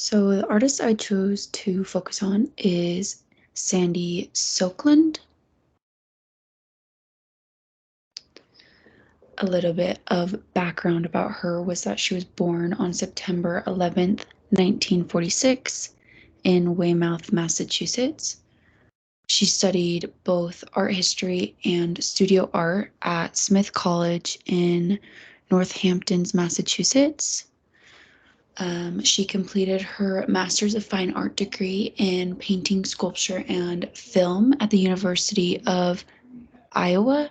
So the artist I chose to focus on is Sandy Skoglund. A little bit of background about her was that she was born on September 11th, 1946 in Weymouth, Massachusetts. She studied both art history and studio art at Smith College in Northampton, Massachusetts. She completed her Master's of Fine Art degree in painting, sculpture, and film at the University of Iowa.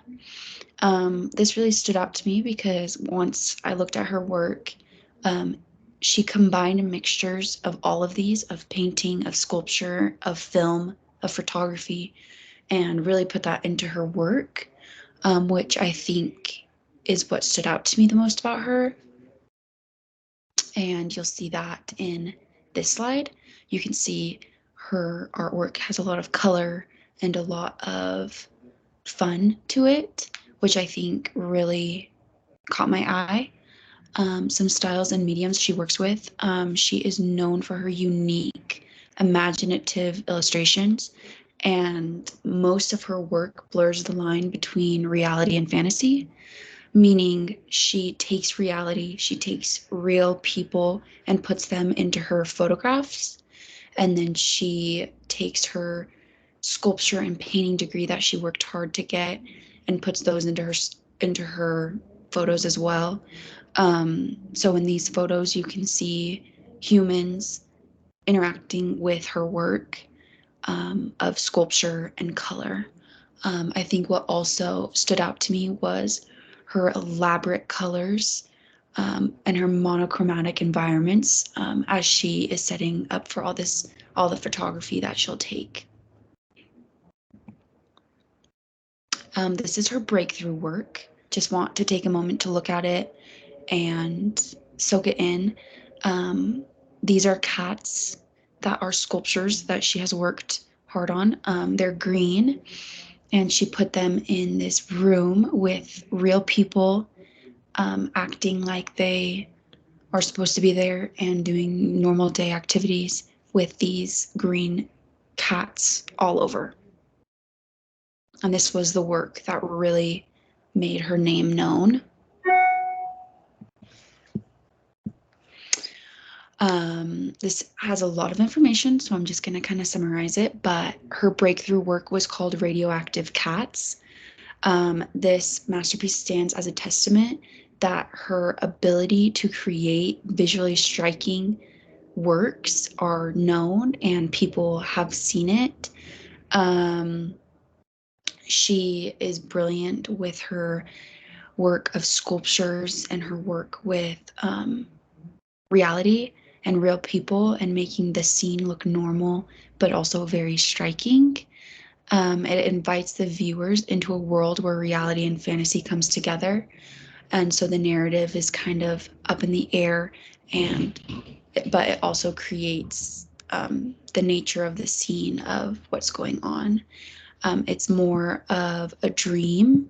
This really stood out to me because once I looked at her work, um, she combined mixtures of all of these, of painting, of sculpture, of film, of photography, and really put that into her work, which I think is what stood out to me the most about her. And you'll see that in this slide. You can see her artwork has a lot of color and a lot of fun to it, which I think really caught my eye. Some styles and mediums she works with. She is known for her unique, imaginative illustrations, and most of her work blurs the line between reality and fantasy, meaning she takes reality, she takes real people and puts them into her photographs. And then she takes her sculpture and painting degree that she worked hard to get and puts those into her photos as well. So in these photos, you can see humans interacting with her work of sculpture and color. I think what also stood out to me was her elaborate colors and her monochromatic environments as she is setting up for all the photography that she'll take. This is her breakthrough work. Just want to take a moment to look at it and soak it in. These are cats that are sculptures that she has worked hard on. They're green, and she put them in this room with real people acting like they are supposed to be there and doing normal day activities with these green cats all over. And this was the work that really made her name known. This has a lot of information, so I'm just going to kind of summarize it. But her breakthrough work was called Radioactive Cats. This masterpiece stands as a testament that her ability to create visually striking works are known and people have seen it. She is brilliant with her work of sculptures and her work with reality and real people and making the scene look normal, but also very striking. It invites the viewers into a world where reality and fantasy comes together. And so the narrative is kind of up in the air, but it also creates the nature of the scene of what's going on. It's more of a dream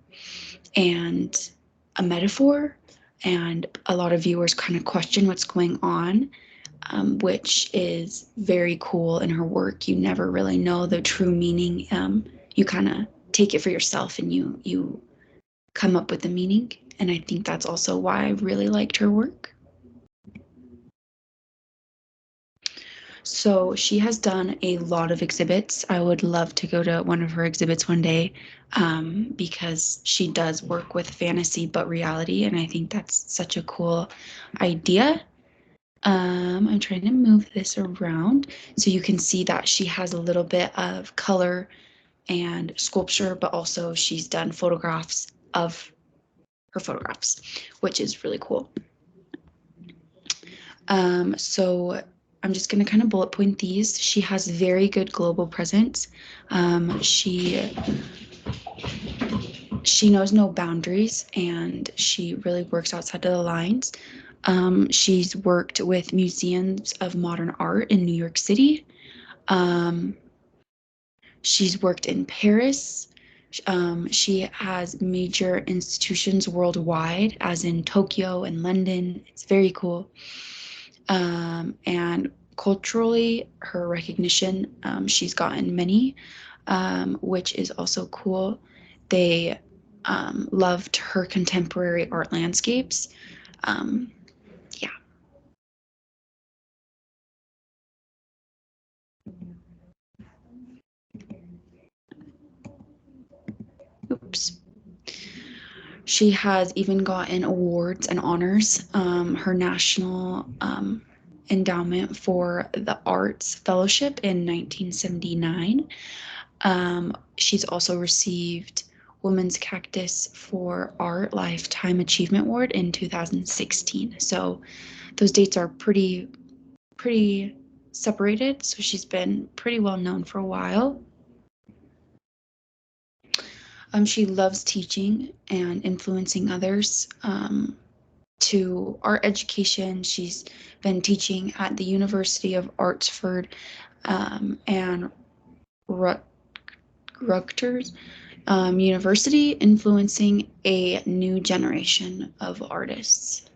and a metaphor, and a lot of viewers kind of question what's going on, which is very cool in her work. You never really know the true meaning. You kind of take it for yourself and you come up with the meaning. And I think that's also why I really liked her work. So she has done a lot of exhibits. I would love to go to one of her exhibits one day because she does work with fantasy but reality, and I think that's such a cool idea. I'm trying to move this around so you can see that she has a little bit of color and sculpture, but also she's done photographs of her photographs, which is really cool. So I'm just going to kind of bullet point these. She has very good global presence. She knows no boundaries, and she really works outside of the lines. She's worked with museums of modern art in New York City. She's worked in Paris. She has major institutions worldwide, as in Tokyo and London. It's very cool. And culturally, her recognition, she's gotten many, which is also cool. They loved her contemporary art landscapes. Yeah. Oops. She has even gotten awards and honors. Her National Endowment for the Arts Fellowship in 1979. She's also received Women's Cactus for Art Lifetime Achievement Award in 2016. So those dates are pretty separated. So she's been pretty well known for a while. She loves teaching and influencing others. To art education. She's been teaching at the University of Oxford and Rutgers University, influencing a new generation of artists.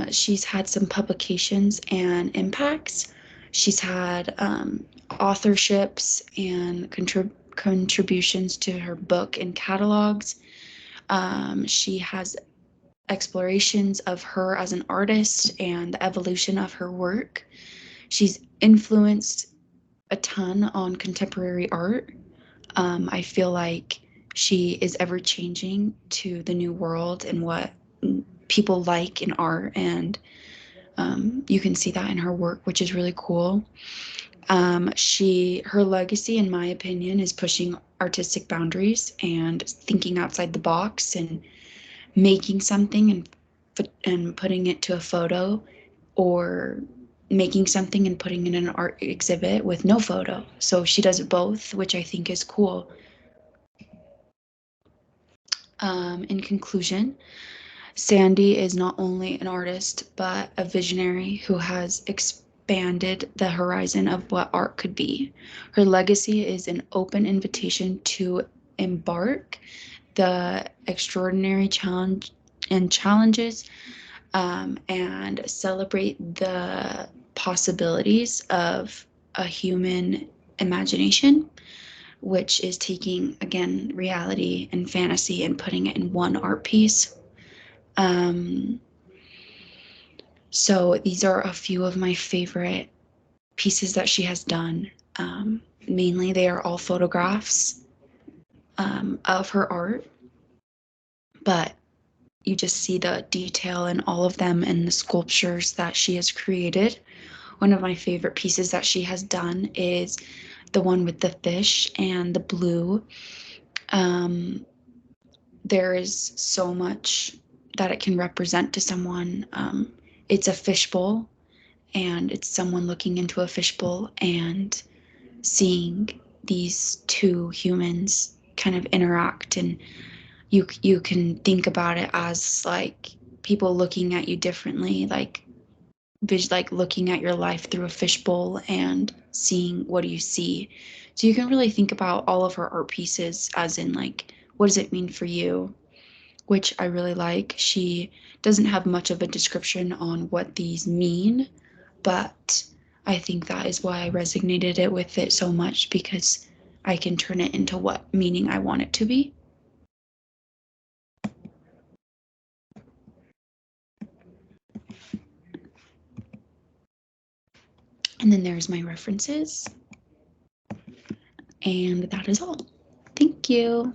She's had some publications and impacts. She's had authorships and contributions to her book and catalogs. She has explorations of her as an artist and the evolution of her work. She's influenced a ton on contemporary art. I feel like she is ever changing to the new world and what people like in art, and you can see that in her work, which is really cool. Her legacy, in my opinion, is pushing artistic boundaries and thinking outside the box and making something and putting it to a photo, or making something and putting it in an art exhibit with no photo. So she does both, which I think is cool. In conclusion, Sandy is not only an artist, but a visionary who has expanded the horizon of what art could be. Her legacy is an open invitation to embark the extraordinary challenges and celebrate the possibilities of a human imagination, which is taking, again, reality and fantasy and putting it in one art piece. Um, so these are a few of my favorite pieces that she has done. Mainly, they are all photographs of her art, but you just see the detail in all of them and the sculptures that she has created. One of my favorite pieces that she has done is the one with the fish and the blue. Um, there is so much that it can represent to someone. It's a fishbowl, and it's someone looking into a fishbowl and seeing these two humans kind of interact, and you can think about it as like people looking at you differently, like looking at your life through a fishbowl and seeing what do you see. So you can really think about all of her art pieces as in like, what does it mean for you? Which I really like. She doesn't have much of a description on what these mean, but I think that is why I resonated it with it so much, because I can turn it into what meaning I want it to be. And then there's my references. And that is all. Thank you.